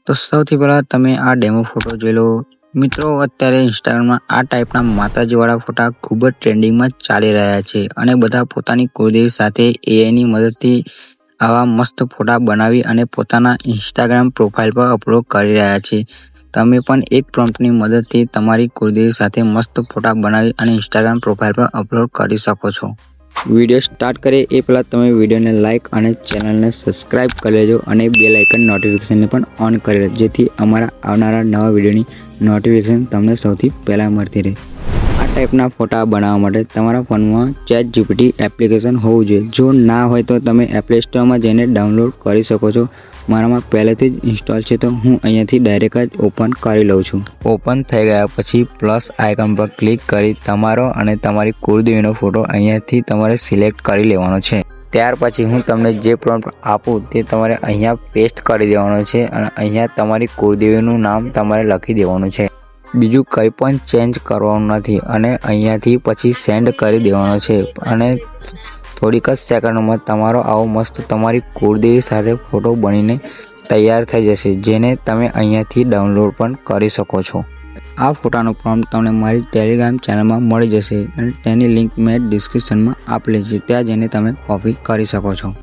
તો સૌથી પહેલાં તમે આ ડેમો ફોટો જોઈ લો. મિત્રો, અત્યારે ઇન્સ્ટાગ્રામમાં આ ટાઈપના માતાજીવાળા ફોટા ખૂબ જ ટ્રેન્ડિંગમાં ચાલી રહ્યા છે અને બધા પોતાની કુળદેવી સાથે એઆઈની મદદથી આવા મસ્ત ફોટા બનાવી અને પોતાના ઇન્સ્ટાગ્રામ પ્રોફાઇલ પર અપલોડ કરી રહ્યા છે. તમે પણ એક પ્રોમ્પ્ટની મદદથી તમારી કુળદેવી સાથે મસ્ત ફોટા બનાવી અને ઇન્સ્ટાગ્રામ પ્રોફાઇલ પર અપલોડ કરી શકો છો. વિડીયો સ્ટાર્ટ કરીએ એ પહેલાં તમે વિડીયોને લાઇક અને ચેનલને સબસ્ક્રાઇબ કરી લેજો અને બેલ આઇકન નોટિફિકેશનને પણ ઓન કરી લેજો, જેથી અમારા આવનારા નવા વિડીયોની નોટિફિકેશન તમને સૌથી પહેલાં મળતી રહે. આ ટાઈપના ફોટા બનાવવા માટે તમારા ફોનમાં ChatGPT એપ્લિકેશન હોવું જોઈએ. જો ના હોય તો તમે એપ્લે સ્ટોરમાં જઈને ડાઉનલોડ કરી શકો છો. મારામાં પહેલેથી જ ઇન્સ્ટોલ છે, તો હું અહીંયાથી ડાયરેક્ટ જ ઓપન કરી લઉં છું. ઓપન થઈ ગયા પછી પ્લસ આઇકન પર ક્લિક કરી તમારો અને તમારી કુળદેવીનો ફોટો અહીંયાથી તમારે સિલેક્ટ કરી લેવાનો છે. ત્યાર પછી હું તમને જે પ્રોમ્પ્ટ આપું તે તમારે અહીંયા પેસ્ટ કરી દેવાનો છે અને અહીંયા તમારી કુળદેવીનું નામ તમારે લખી દેવાનું છે. બીજું કંઈ પણ ચેન્જ કરવાનું નથી અને અહીંયાથી પછી સેન્ડ કરી દેવાનો છે અને થોડીક જ સેકન્ડોમાં તમારો આવો મસ્ત તમારી કુળદેવી સાથે ફોટો બનીને તૈયાર થઈ જશે, જેને તમે અહીંયાથી ડાઉનલોડ પણ કરી શકો છો. આ ફોટાનો પ્રોમ્પ્ટ તમને મારી ટેલિગ્રામ ચેનલમાં મળી જશે અને તેની લિંક મેં ડિસ્ક્રિપ્શનમાં આપેલી છે, ત્યાં જઈને તમે કોપી કરી શકો છો.